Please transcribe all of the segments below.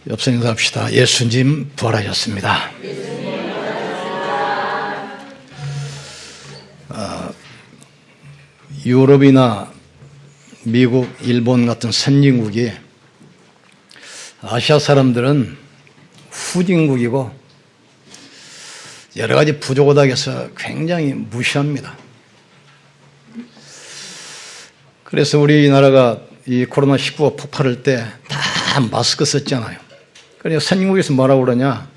옆선 인사합시다. 예수님 부활하셨습니다. 유럽이나 미국, 일본 같은 선진국이 아시아 사람들은 후진국이고 여러 가지 부족하다고 해서 굉장히 무시합니다. 그래서 우리나라가 이 코로나19가 폭발할 때 다 마스크 썼잖아요. 그래서 선진국에서 뭐라고 그러냐?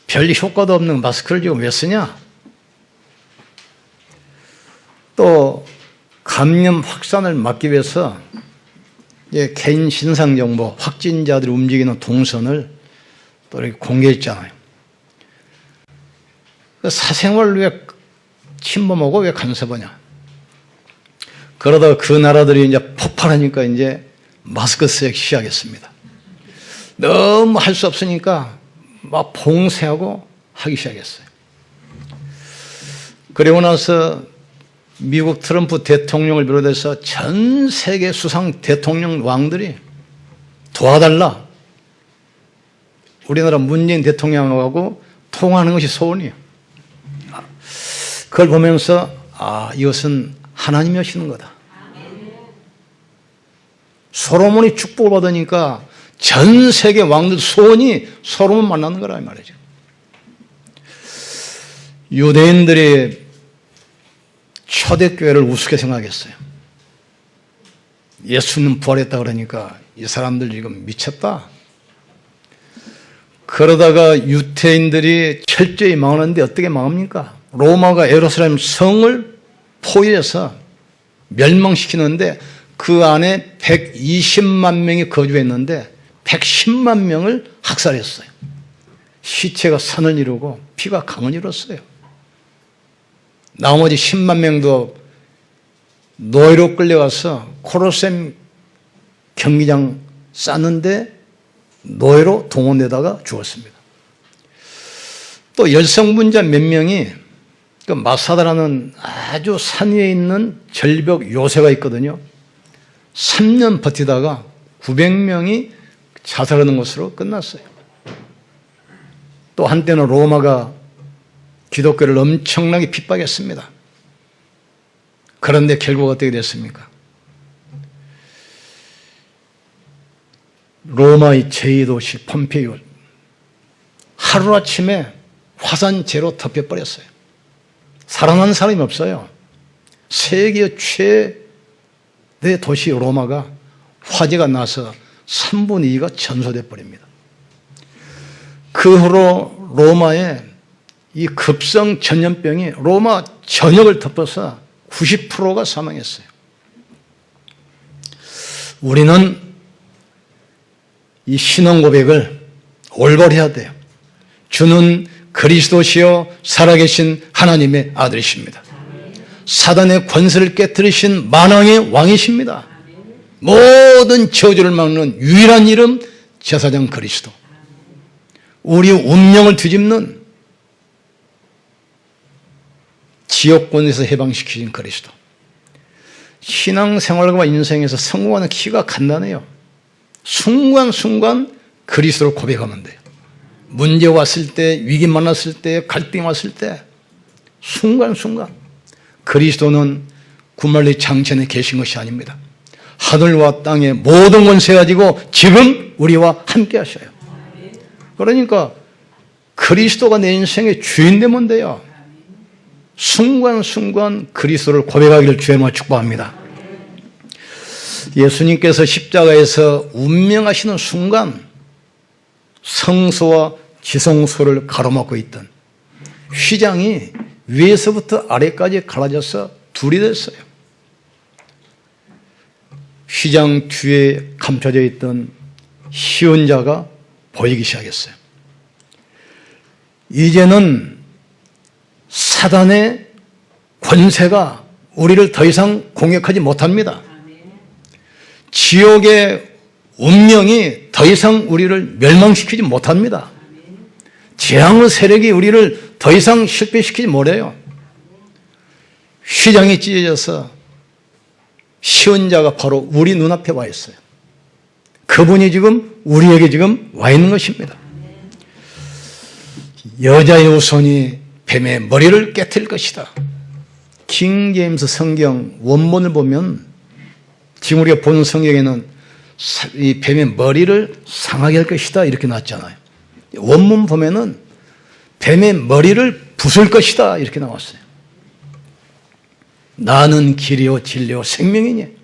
별 효과도 없는 마스크를 지금 왜 쓰냐? 또 감염 확산을 막기 위해서 개인 신상정보, 확진자들이 움직이는 동선을 또 이렇게 공개했잖아요. 사생활을 왜 침범하고 왜 간섭하냐? 그러다가 그 나라들이 이제 폭발하니까 이제 마스크 쓰기 시작했습니다. 너무 할 수 없으니까 막 봉쇄하고 하기 시작했어요. 그리고 나서 미국 트럼프 대통령을 비롯해서 전 세계 수상 대통령 왕들이 도와달라. 우리나라 문재인 대통령하고 통화하는 것이 소원이에요. 그걸 보면서 이것은 하나님이 하시는 거다. 솔로몬이 축복을 받으니까 전 세계 왕들 소원이 솔로몬 만나는 거라 이 말이죠. 유대인들이 초대교회를 우습게 생각했어요. 예수님 부활했다 그러니까 이 사람들 지금 미쳤다. 그러다가 유태인들이 철저히 망하는데 어떻게 망합니까? 로마가 예루살렘 성을 포위해서 멸망시키는데 그 안에 120만 명이 거주했는데 110만 명을 학살했어요. 시체가 산을 이루고 피가 강을 이뤘어요. 나머지 10만 명도 노예로 끌려가서 콜로세움 경기장 쌌는데 노예로 동원되다가 죽었습니다. 또 열성분자 몇 명이 그 마사다라는 아주 산 위에 있는 절벽 요새가 있거든요. 3년 버티다가 900명이 자살하는 것으로 끝났어요. 또 한때는 로마가 기독교를 엄청나게 핍박했습니다. 그런데 결국 어떻게 됐습니까? 로마의 제2도시 폼페이 하루아침에 화산재로 덮여버렸어요. 살아난 사람이 없어요. 세계 최대 도시 로마가 화재가 나서 3분의 2가 전소돼 버립니다. 그 후로 로마에 이 급성 전염병이 로마 전역을 덮어서 90%가 사망했어요. 우리는 이 신앙 고백을 올바로 해야 돼요. 주는 그리스도시요 살아계신 하나님의 아들이십니다. 사단의 권세를 깨뜨리신 만왕의 왕이십니다. 모든 저주를 막는 유일한 이름 제사장 그리스도. 우리 운명을 뒤집는 지옥권에서 해방시키신 그리스도. 신앙생활과 인생에서 성공하는 키가 간단해요. 순간순간 그리스도를 고백하면 돼요. 문제 왔을 때, 위기 만났을 때, 갈등 왔을 때 순간순간 그리스도는 구말리 장천에 계신 것이 아닙니다. 하늘과 땅의 모든 권세 가지고 지금 우리와 함께 하셔요. 그러니까 그리스도가 내 인생의 주인 되면 돼요. 순간순간 그리스도를 고백하기를 주님으로 축복합니다. 예수님께서 십자가에서 운명하시는 순간 성소와 지성소를 가로막고 있던 휘장이 위에서부터 아래까지 갈라져서 둘이 됐어요. 휘장 뒤에 감춰져 있던 희언자가 보이기 시작했어요. 이제는 사단의 권세가 우리를 더 이상 공격하지 못합니다. 지옥의 운명이 더 이상 우리를 멸망시키지 못합니다. 재앙의 세력이 우리를 더 이상 실패시키지 못해요. 휘장이 찢어져서 희언자가 바로 우리 눈앞에 와 있어요. 그분이 지금 우리에게 지금 와 있는 것입니다. 여자의 후손이 뱀의 머리를 깨트릴 것이다. 킹 제임스 성경 원문을 보면 지금 우리가 보는 성경에는 이 뱀의 머리를 상하게 할 것이다 이렇게 나왔잖아요. 원문 보면은 뱀의 머리를 부술 것이다 이렇게 나왔어요. 나는 길이요 진리요 생명이니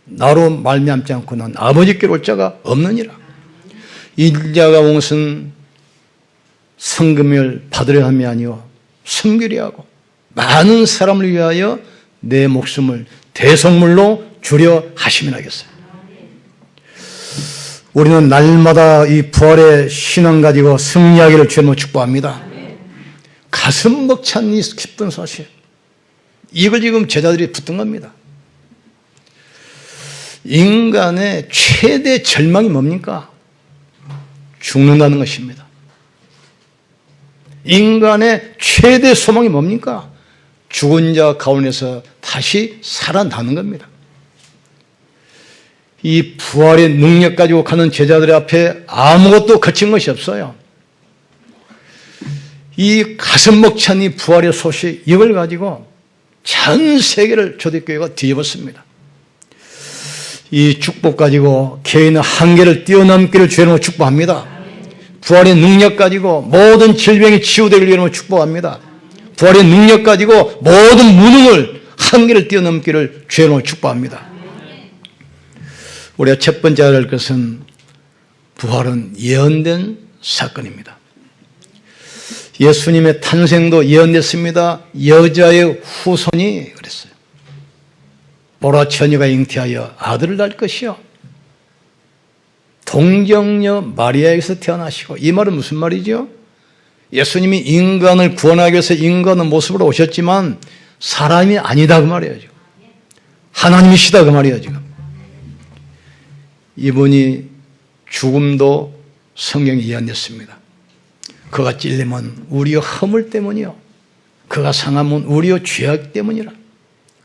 나로 말미암지 않고는 아버지께로 올 자가 없느니라. 인자가 온 것은 성금을 받으려 함이 아니요 섬기려 하고 많은 사람을 위하여 내 목숨을 대속물로 주려 하심이라 하겠어요. 우리는 날마다 이 부활의 신앙 가지고 승리하기를 주님으로 축복합니다. 가슴 벅찬 이 기쁜 소식, 이걸 지금 제자들이 붙든 겁니다. 인간의 최대 절망이 뭡니까? 죽는다는 것입니다. 인간의 최대 소망이 뭡니까? 죽은 자 가운데서 다시 살아나는 겁니다. 이 부활의 능력 가지고 가는 제자들 앞에 아무것도 거친 것이 없어요. 이 가슴 벅찬 이 부활의 소식, 이걸 가지고 전 세계를 초대교회가 뒤집었습니다. 이 축복 가지고 교회는 한계를 뛰어넘기를 주님으로 축복합니다. 부활의 능력 가지고 모든 질병이 치유되기를 주님으로 축복합니다. 부활의 능력 가지고 모든 무능을 한계를 뛰어넘기를 주님으로 축복합니다. 우리가 첫 번째 알아야 할 것은 부활은 예언된 사건입니다. 예수님의 탄생도 예언됐습니다. 여자의 후손이 그랬어요. 보라 처녀가 잉태하여 아들을 낳을 것이요 동정녀 마리아에게서 태어나시고, 이 말은 무슨 말이죠? 예수님이 인간을 구원하기 위해서 인간의 모습으로 오셨지만 사람이 아니다 그 말이에요. 하나님이시다 그 말이에요. 지금 이분이 죽음도 성경에 예언됐습니다. 그가 찔림은 우리의 허물 때문이요 그가 상함은 우리의 죄악 때문이라.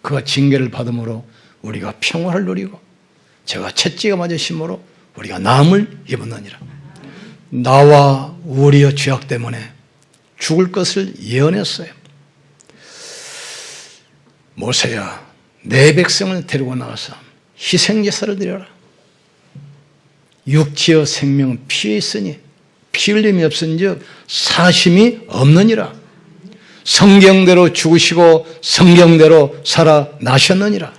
그가 징계를 받음으로 우리가 평화를 누리고 저가 채찍에 맞으심으로 우리가 나음을 입었느니라. 나와 우리의 죄악 때문에 죽을 것을 예언했어요. 모세야, 내 백성을 데리고 나가서 희생제사를 드려라. 육체의 생명은 피에 있으니 피 흘림이 없은즉 사심이 없느니라. 성경대로 죽으시고 성경대로 살아나셨느니라.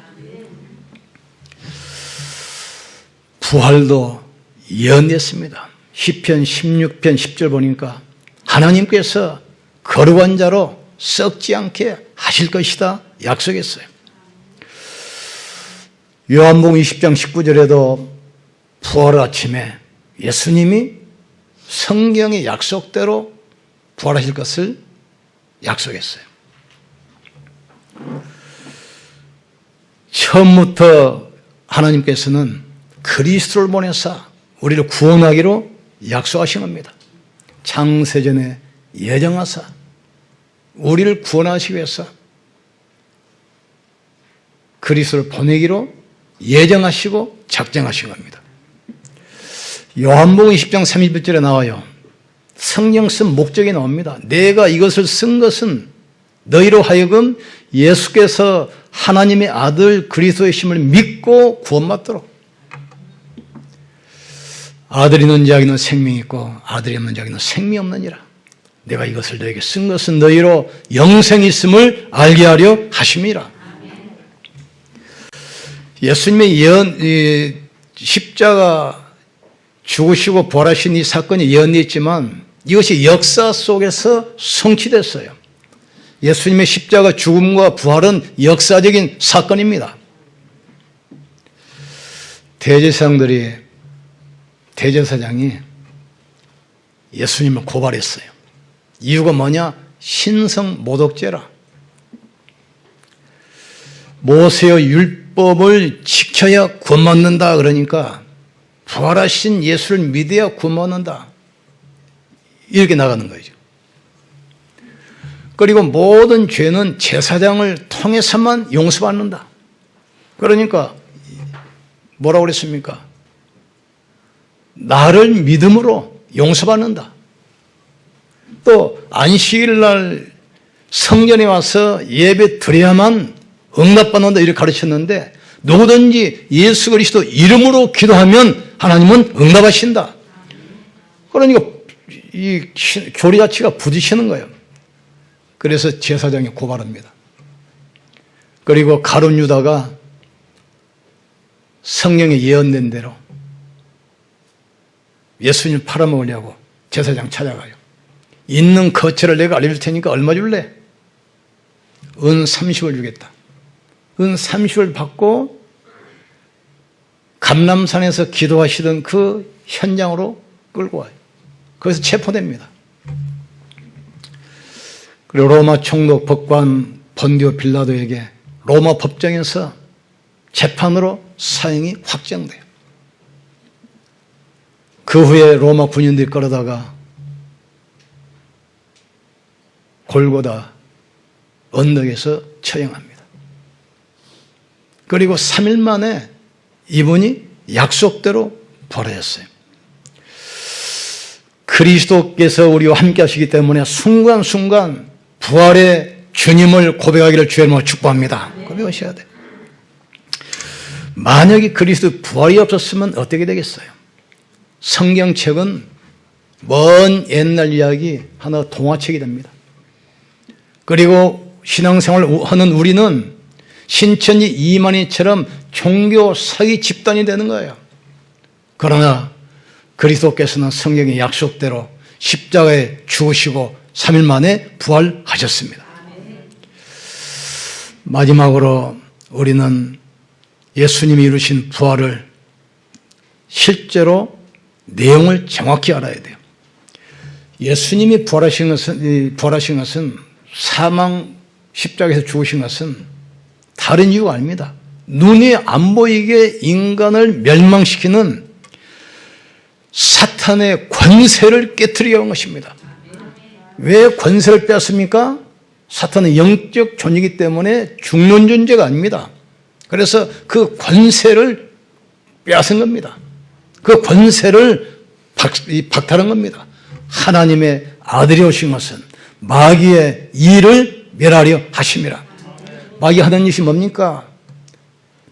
부활도 예언됐습니다. 시편 16편 10절 보니까 하나님께서 거룩한 자로 썩지 않게 하실 것이다 약속했어요. 요한복음 20장 19절에도 부활 아침에 예수님이 성경의 약속대로 부활하실 것을 약속했어요. 처음부터 하나님께서는 그리스도를 보내사 우리를 구원하기로 약속하신 겁니다. 창세전에 예정하사 우리를 구원하시기 위해서 그리스도를 보내기로 예정하시고 작정하신 겁니다. 요한복음 20장 31절에 나와요. 성경 쓴 목적이 나옵니다. 내가 이것을 쓴 것은 너희로 하여금 예수께서 하나님의 아들 그리스도의 심을 믿고 구원받도록. 아들이 있는 자에게는 생명이 있고 아들이 없는 자에게는 생명이 없느니라. 내가 이것을 너에게 쓴 것은 너희로 영생이 있음을 알게 하려 하심이라. 예수님의 예언, 십자가 죽으시고 부활하신 이 사건이 예언되어 있지만 이것이 역사 속에서 성취됐어요. 예수님의 십자가 죽음과 부활은 역사적인 사건입니다. 대제사장이 예수님을 고발했어요. 이유가 뭐냐? 신성 모독죄라. 모세의 율법을 지켜야 구원받는다 그러니까 부활하신 예수를 믿어야 구원받는다 이렇게 나가는 거죠. 그리고 모든 죄는 제사장을 통해서만 용서받는다. 그러니까 뭐라고 그랬습니까? 나를 믿음으로 용서받는다. 또 안식일 날 성전에 와서 예배 드려야만 응답받는다 이렇게 가르쳤는데 누구든지 예수 그리스도 이름으로 기도하면 하나님은 응답하신다. 그러니까 이 교리 자체가 부딪히는 거예요. 그래서 제사장이 고발합니다. 그리고 가룟 유다가 성령에 예언된 대로 예수님을 팔아먹으려고 제사장 찾아가요. 있는 거처를 내가 알려줄 테니까 얼마 줄래? 은 30을 주겠다. 은 30을 받고 감람산에서 기도하시던 그 현장으로 끌고 와요. 거기서 체포됩니다. 그리고 로마 총독 법관 본디오 빌라도에게 로마 법정에서 재판으로 사형이 확정돼요. 그 후에 로마 군인들이 끌어다가 골고다 언덕에서 처형합니다. 그리고 3일 만에 이분이 약속대로 부활했어요. 그리스도께서 우리와 함께 하시기 때문에 순간순간 부활의 주님을 고백하기를 주의 이름으로 축복합니다. 고백하셔야 돼요. 만약에 그리스도 부활이 없었으면 어떻게 되겠어요? 성경책은 먼 옛날 이야기 하나 동화책이 됩니다. 그리고 신앙생활을 하는 우리는 신천지 이만희처럼 종교 사기 집단이 되는 거예요. 그러나 그리스도께서는 성경의 약속대로 십자가에 죽으시고 3일 만에 부활하셨습니다. 마지막으로 우리는 예수님이 이루신 부활을 실제로 내용을 정확히 알아야 돼요. 예수님이 부활하신 것은 사망 십자가에서 죽으신 것은 다른 이유가 아닙니다. 눈에 안 보이게 인간을 멸망시키는 사탄의 권세를 깨트리게 한 것입니다. 왜 권세를 빼앗습니까? 사탄은 영적 존재이기 때문에 죽는 존재가 아닙니다. 그래서 그 권세를 빼앗은 겁니다. 그 권세를 박탈한 겁니다. 하나님의 아들이 오신 것은 마귀의 일을 멸하려 하심이라. 마귀 하는 일이 뭡니까?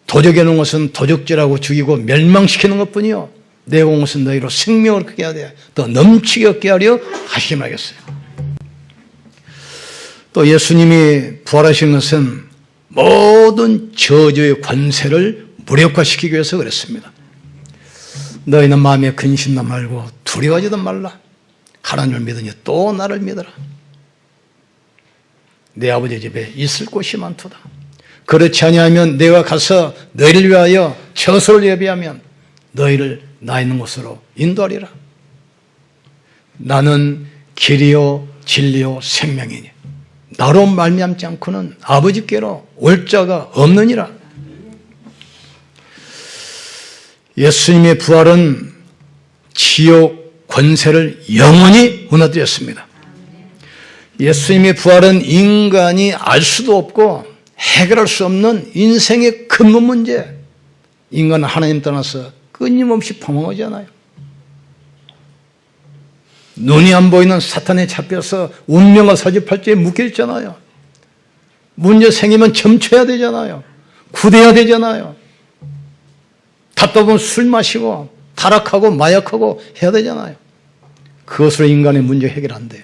도적해 놓은 것은 도적질하고 죽이고 멸망시키는 것뿐이요. 내온 것은 너희로 생명을 크게 하되 더 넘치게 얻게 하려 하심이라 하겠어요. 또 예수님이 부활하신 것은 모든 저주의 권세를 무력화시키기 위해서 그랬습니다. 너희는 마음에 근심도 말고 두려워하지도 말라. 하나님을 믿으니 또 나를 믿어라. 내 아버지 집에 있을 곳이 많도다. 그렇지 아니하면 내가 가서 너희를 위하여 처소를 예비하면 너희를 나 있는 곳으로 인도하리라. 나는 길이요 진리요 생명이니 나로 말미암지 않고는 아버지께로 올 자가 없느니라. 예수님의 부활은 지옥 권세를 영원히 무너뜨렸습니다. 예수님의 부활은 인간이 알 수도 없고 해결할 수 없는 인생의 근본 문제. 인간은 하나님 떠나서 끊임없이 방황하잖아요. 눈이 안 보이는 사탄에 잡혀서 운명과 사지팔자에 묶여있잖아요. 문제 생기면 점쳐야 되잖아요. 구대야 되잖아요. 답답하면 술 마시고 타락하고 마약하고 해야 되잖아요. 그것으로 인간의 문제 해결 안 돼요.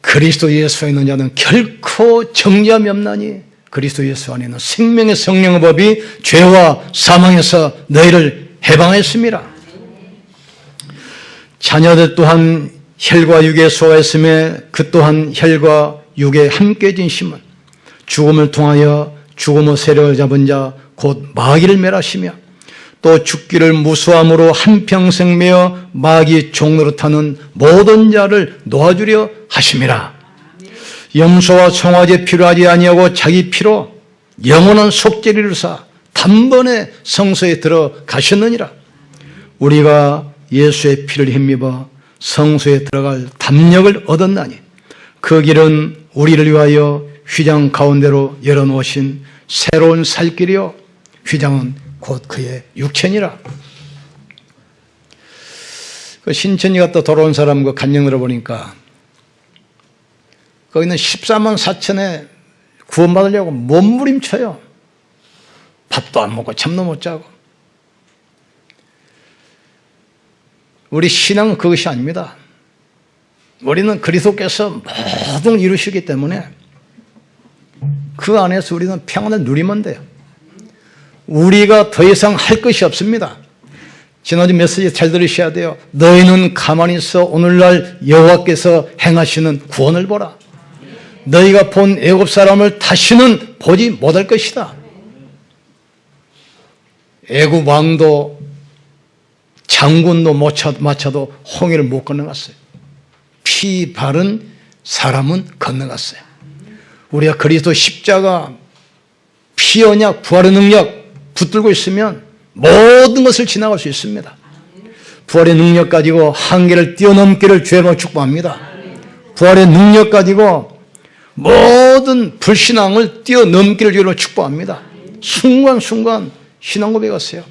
그리스도 예수 안에 있는 자는 결코 정죄함이 없나니 그리스도 예수 안에 있는 생명의 성령의 법이 죄와 사망에서 너희를 해방했습니다. 자녀들 또한 혈과 육에 속하였음에 그 또한 혈과 육에 함께 진심은 죽음을 통하여 죽음의 세력을 잡은 자 곧 마귀를 멸하시며 또 죽기를 무수함으로 한평생 매어 마귀 종로로 타는 모든 자를 놓아주려 하심이라. 염소와 송아지 필요하지 아니하고 자기 피로 영원한 속죄를 이루사 단번에 성소에 들어가셨느니라. 우리가 예수의 피를 힘입어 성소에 들어갈 담력을 얻었나니 그 길은 우리를 위하여 휘장 가운데로 열어놓으신 새로운 살길이요 휘장은 곧 그의 육체니라. 그 신천지 갔다 돌아온 사람 그 간증 들어보니까 거기는 14만 4천에 구원받으려고 몸부림쳐요. 밥도 안 먹고 잠도 못 자고. 우리 신앙은 그것이 아닙니다. 우리는 그리스도께서 모든 걸 이루시기 때문에 그 안에서 우리는 평안을 누리면 돼요. 우리가 더 이상 할 것이 없습니다. 지난주 메시지 잘 들으셔야 돼요. 너희는 가만히 있어 오늘날 여호와께서 행하시는 구원을 보라. 너희가 본 애굽 사람을 다시는 보지 못할 것이다. 애굽 왕도 장군도 마차도 홍해를 못 건너갔어요. 피 바른 사람은 건너갔어요. 우리가 그리스도 십자가 피 언약 부활의 능력 붙들고 있으면 모든 것을 지나갈 수 있습니다. 부활의 능력 가지고 한계를 뛰어넘기를 주님으로 축복합니다. 부활의 능력 가지고 모든 불신앙을 뛰어넘기를 주님으로 축복합니다. 순간순간 신앙 고백하세요.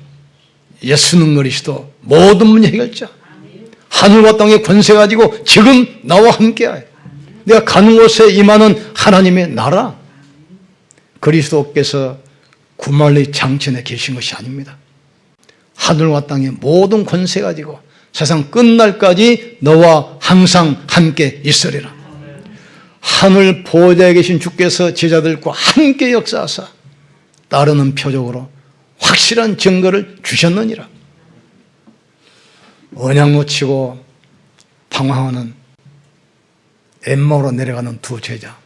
예수는 그리스도 모든 문제 해결자. 하늘과 땅의 권세 가지고 지금 나와 함께하여 내가 가는 곳에 임하는 하나님의 나라. 그리스도께서 구말리 장천에 계신 것이 아닙니다. 하늘과 땅의 모든 권세 가지고 세상 끝날까지 너와 항상 함께 있으리라. 하늘 보호자에 계신 주께서 제자들과 함께 역사하사 따르는 표적으로 확실한 증거를 주셨느니라. 언약 놓치고 방황하는 엠마오로 내려가는 두 제자,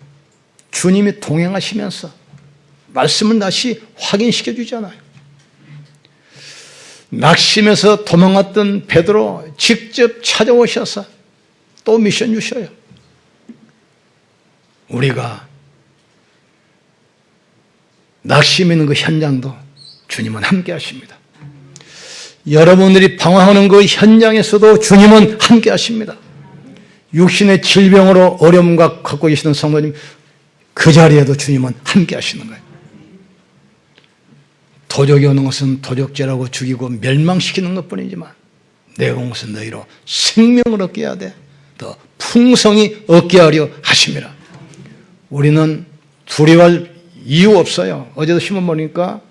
주님이 동행하시면서 말씀을 다시 확인시켜 주잖아요. 낙심해서 도망갔던 베드로 직접 찾아오셔서 또 미션 주셔요. 우리가 낙심 있는 그 현장도 주님은 함께 하십니다. 여러분들이 방황하는 그 현장에서도 주님은 함께 하십니다. 육신의 질병으로 어려움과 갖고 계시는 성도님, 그 자리에도 주님은 함께 하시는 거예요. 도적이 오는 것은 도적질하고 죽이고 멸망시키는 것뿐이지만 내가 온 것은 너희로 생명을 얻게 해야 돼. 더 풍성히 얻게 하려 하심이라. 우리는 두려워할 이유 없어요. 어제도 신문 보니까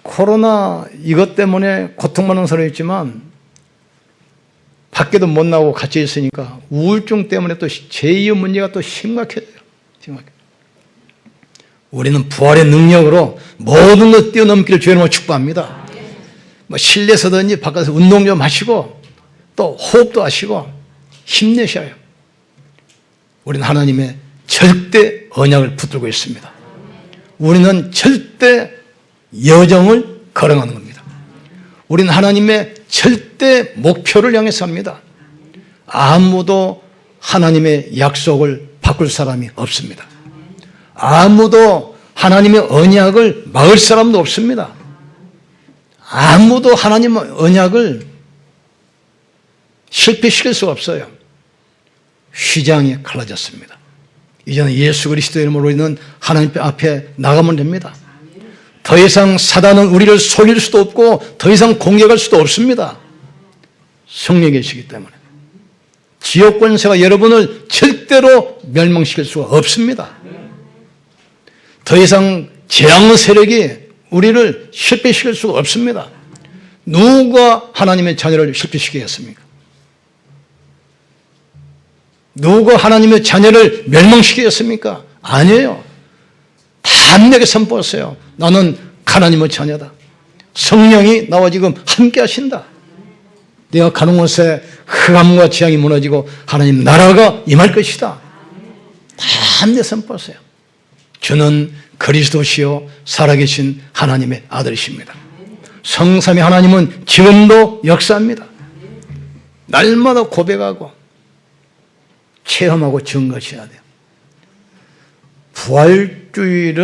코로나 이것 때문에 고통받는 사람이 있지만 밖에도 못 나오고 갇혀 있으니까 우울증 때문에 또 제2의 문제가 또 심각해져요. 우리는 부활의 능력으로 모든 것 뛰어넘기를 주님으로 축복합니다. 뭐 실내에서든지 바깥에서 운동 좀 하시고 또 호흡도 하시고 힘내셔요. 우리는 하나님의 절대 언약을 붙들고 있습니다. 우리는 절대 여정을 걸어가는 겁니다. 우리는 하나님의 절대 목표를 향해서 합니다. 아무도 하나님의 약속을 바꿀 사람이 없습니다. 아무도 하나님의 언약을 막을 사람도 없습니다. 아무도 하나님의 언약을 실패시킬 수가 없어요. 휘장이 갈라졌습니다. 이제는 예수 그리스도의 이름으로 우리는 하나님 앞에 나가면 됩니다. 더 이상 사단은 우리를 속일 수도 없고 더 이상 공격할 수도 없습니다. 성령이 계시기 때문에. 지옥 권세가 여러분을 절대로 멸망시킬 수가 없습니다. 더 이상 재앙의 세력이 우리를 실패시킬 수가 없습니다. 누가 하나님의 자녀를 실패시키겠습니까? 누가 하나님의 자녀를 멸망시키겠습니까? 아니에요. 담대하게 선포하세요. 나는 하나님의 자녀다. 성령이 나와 지금 함께 하신다. 내가 가는 곳에 흑암과 재앙이 무너지고 하나님 나라가 임할 것이다. 담대하게 선포하세요. 주는 그리스도시요 살아계신 하나님의 아들이십니다. 성삼위 하나님은 지금도 역사합니다. 날마다 고백하고 체험하고 증거하셔야 돼요. 부활주일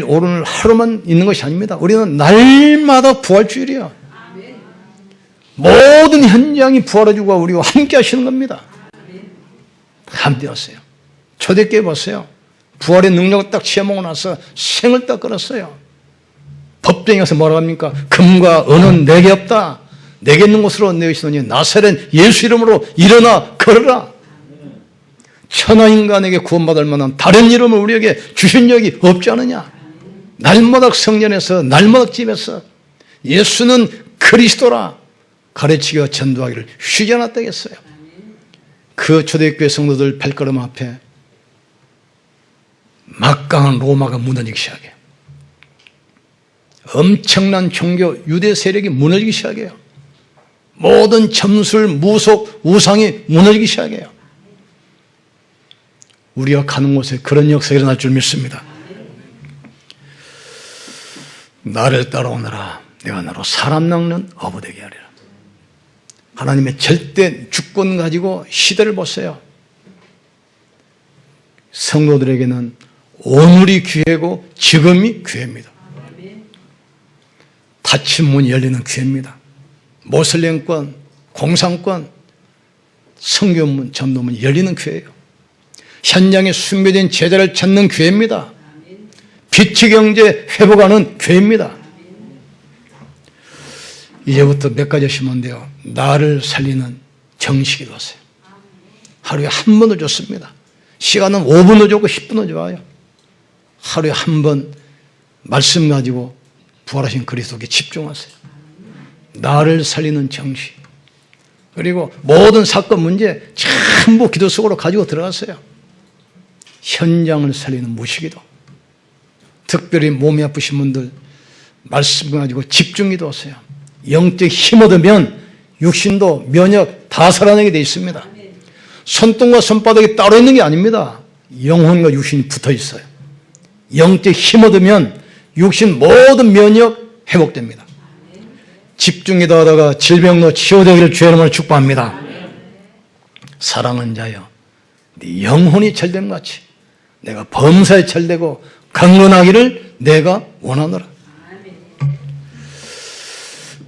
오늘 하루만 있는 것이 아닙니다. 우리는 날마다 부활주일이야. 모든 현장이 부활해주고 우리와 함께 하시는 겁니다. 함께 하세요. 초대교회 보세요. 부활의 능력을 딱 체험하고 나서 생을 딱 걸었어요. 법정에 가서 뭐라고 합니까? 금과 은은 내게 없다. 내게 있는 곳으로 내 있으니 나사렛 예수 이름으로 일어나 걸어라. 천하 인간에게 구원받을 만한 다른 이름을 우리에게 주신 적이 없지 않느냐. 날마다 성전에서 날마다 집에서 예수는 그리스도라 가르치기와 전도하기를 쉬지 않았다 했어요. 그 초대교회 성도들 발걸음 앞에 막강한 로마가 무너지기 시작해요. 엄청난 종교 유대 세력이 무너지기 시작해요. 모든 점술, 무속, 우상이 무너지기 시작해요. 우리가 가는 곳에 그런 역사가 일어날 줄 믿습니다. 나를 따라오너라. 내가 너로 사람 낚는 어부 되게 하리라. 하나님의 절대 주권 가지고 시대를 보세요. 성도들에게는 오늘이 기회고 지금이 기회입니다. 닫힌 문이 열리는 기회입니다. 모슬렘권, 공산권, 선교문, 전도문이 열리는 기회예요. 현장에 숨겨진 제자를 찾는 기회입니다. 빛의 경제 회복하는 기회입니다. 이제부터 몇 가지 하시면 돼요. 나를 살리는 정식이 되세요. 하루에 한 번도 좋습니다. 시간은 5분도 좋고 10분도 좋아요. 하루에 한 번 말씀 가지고 부활하신 그리스도께 집중하세요. 나를 살리는 정식. 그리고 모든 사건 문제 전부 기도 속으로 가지고 들어가세요. 현장을 살리는 무시기도. 특별히 몸이 아프신 분들 말씀 가지고 집중기도 하세요. 영적 힘 얻으면 육신도 면역 다 살아나게 되어 있습니다. 손등과 손바닥이 따로 있는 게 아닙니다. 영혼과 육신이 붙어 있어요. 영적 힘 얻으면 육신 모든 면역 회복됩니다. 집중기도 하다가 질병도 치유되기를 주의 이름으로 축복합니다. 사랑하는 자여, 네 영혼이 잘됨같이 내가 범사에 잘되고 강건하기를 내가 원하노라.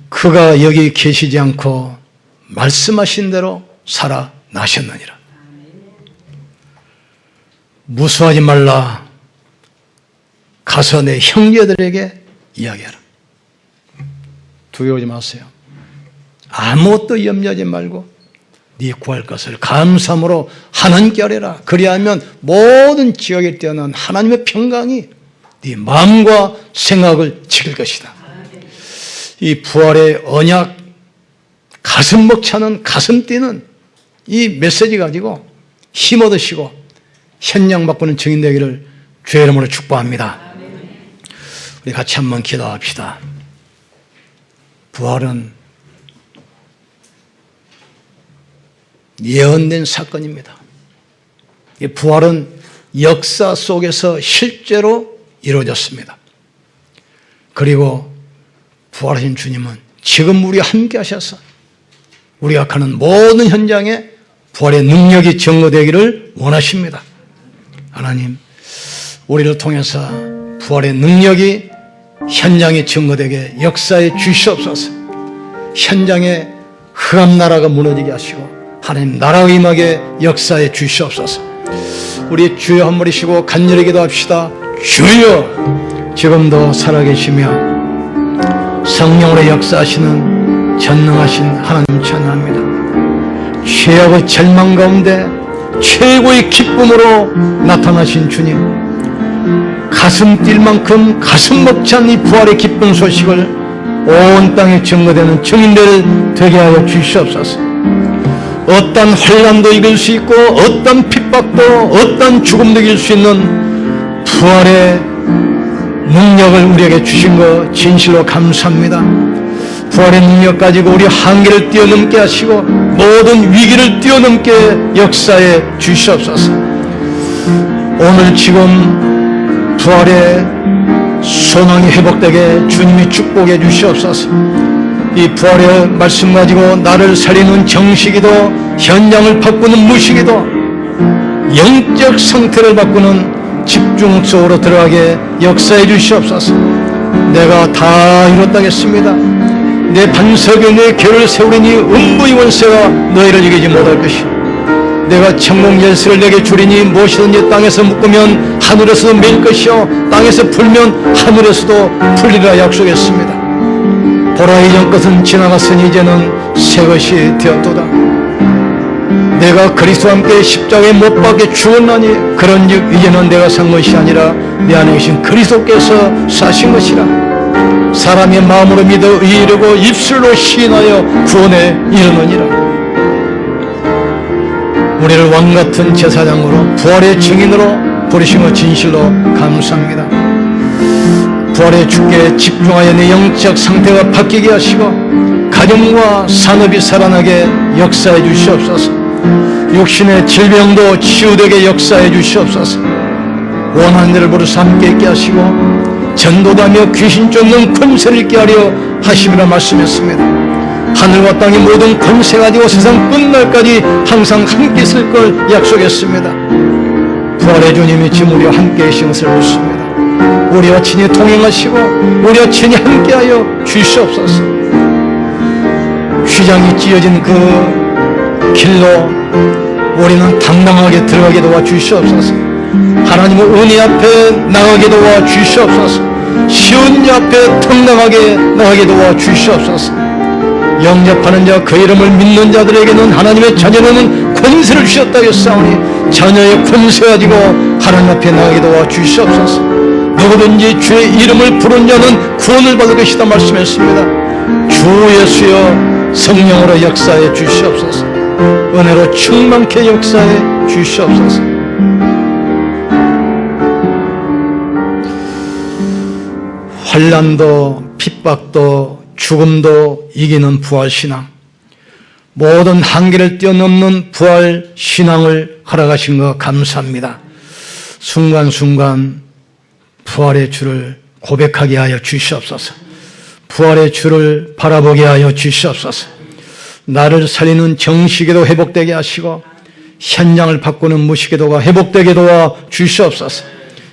그가 여기 계시지 않고 말씀하신 대로 살아나셨느니라. 무수하지 말라. 가서 내 형제들에게 이야기하라. 두려워하지 마세요. 아무것도 염려하지 말고 네 구할 것을 감사함으로 하나님께 아뢰라. 그리하면 모든 지역에 뛰어난 하나님의 평강이 네 마음과 생각을 지킬 것이다. 이 부활의 언약, 가슴 벅차는 가슴 뛰는 이 메시지 가지고 힘 얻으시고 현장 바꾸는 증인 되기를 주의 이름으로 축복합니다. 우리 같이 한번 기도합시다. 부활은 예언된 사건입니다. 이 부활은 역사 속에서 실제로 이루어졌습니다. 그리고 부활하신 주님은 지금 우리와 함께 하셔서 우리가 가는 모든 현장에 부활의 능력이 증거되기를 원하십니다. 하나님, 우리를 통해서 부활의 능력이 현장에 증거되게 역사에 주시옵소서. 현장에 흑암 나라가 무너지게 하시고 하나님 나라가 임하게 역사에 주시옵소서. 우리 주여 한 번이시고 간절히 기도합시다. 주여, 지금도 살아계시며 성령으로 역사하시는 전능하신 하나님 찬양합니다. 죄악의 절망 가운데 최고의 기쁨으로 나타나신 주님, 가슴 뛸 만큼 가슴 벅찬 이 부활의 기쁜 소식을 온 땅에 증거되는 증인들 되게 하여 주시옵소서. 어떤 환난도 이길 수 있고 어떤 핍박도 어떤 죽음도 이길 수 있는 부활의 능력을 우리에게 주신 것 진실로 감사합니다. 부활의 능력 가지고 우리 한계를 뛰어넘게 하시고 모든 위기를 뛰어넘게 역사에 주시옵소서. 오늘 지금 부활의 소망이 회복되게 주님이 축복해 주시옵소서. 이 부활의 말씀 가지고 나를 살리는 정식이도 현장을 바꾸는 무식이도 영적 상태를 바꾸는 집중 속으로 들어가게 역사해 주시옵소서. 내가 다 이뤘다겠습니다. 내 반석에 내 결을 세우리니 음부의 원세가 너희를 이기지 못할 것이다. 내가 천국 열쇠를 내게 주리니 무엇이든지 땅에서 묶으면 하늘에서도 매일 것이요 땅에서 풀면 하늘에서도 풀리라 약속했습니다. 보라, 이전 것은 지나갔으니 이제는 새 것이 되었도다. 내가 그리스도와 함께 십자가에 못 박혀 죽었나니 그런즉 이제는 내가 산 것이 아니라 내 안에 계신 그리스도께서 사신 것이라. 사람의 마음으로 믿어 의에 이르고 입술로 시인하여 구원에 이르느니라. 우리를 왕같은 제사장으로 부활의 증인으로 부르신 것 진실로 감사합니다. 부활의 주께 집중하여 내 영적 상태가 바뀌게 하시고 가정과 산업이 살아나게 역사해 주시옵소서. 육신의 질병도 치유되게 역사해 주시옵소서. 원하는 대로 부르사 함께 있게 하시고 전도다며 귀신 쫓는 권세를 있게 하려 하심이라 말씀했습니다. 하늘과 땅의 모든 권세가 가지고 세상 끝날까지 항상 함께 있을 걸 약속했습니다. 부활의 주님이 지금 우리와 함께 계신 것을 믿습니다. 우리와 친히 동행하시고 우리와 친히 함께하여 주시옵소서. 휘장이 찢어진 그 길로 우리는 당당하게 들어가게 도와 주시옵소서. 하나님의 은혜 앞에 나가게 도와 주시옵소서. 쉬운 일 앞에 당당하게 나가게 도와 주시옵소서. 영접하는 자, 그 이름을 믿는 자들에게는 하나님의 자녀는 권세를 주셨다 했사오니 자녀의 권세 가지고 하나님 앞에 나가게 도와 주시옵소서. 누구든지 주의 이름을 부른 자는 구원을 받을 것이다 말씀했습니다. 주 예수여 성령으로 역사해 주시옵소서. 은혜로 충만케 역사해 주시옵소서. 환난도 핍박도 죽음도 이기는 부활신앙, 모든 한계를 뛰어넘는 부활신앙을 허락하신 것 감사합니다. 순간순간 부활의 주를 고백하게 하여 주시옵소서. 부활의 주를 바라보게 하여 주시옵소서. 나를 살리는 정식에도 회복되게 하시고 현장을 바꾸는 무식에도가 회복되게 도와 주시옵소서.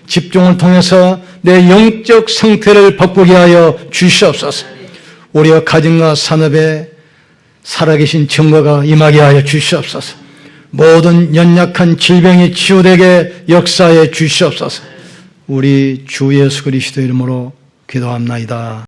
집중을 통해서 내 영적 상태를 바꾸게 하여 주시옵소서. 우리의 가정과 산업에 살아계신 증거가 임하게 하여 주시옵소서. 모든 연약한 질병이 치유되게 역사해 주시옵소서. 우리 주 예수 그리스도 이름으로 기도합나이다.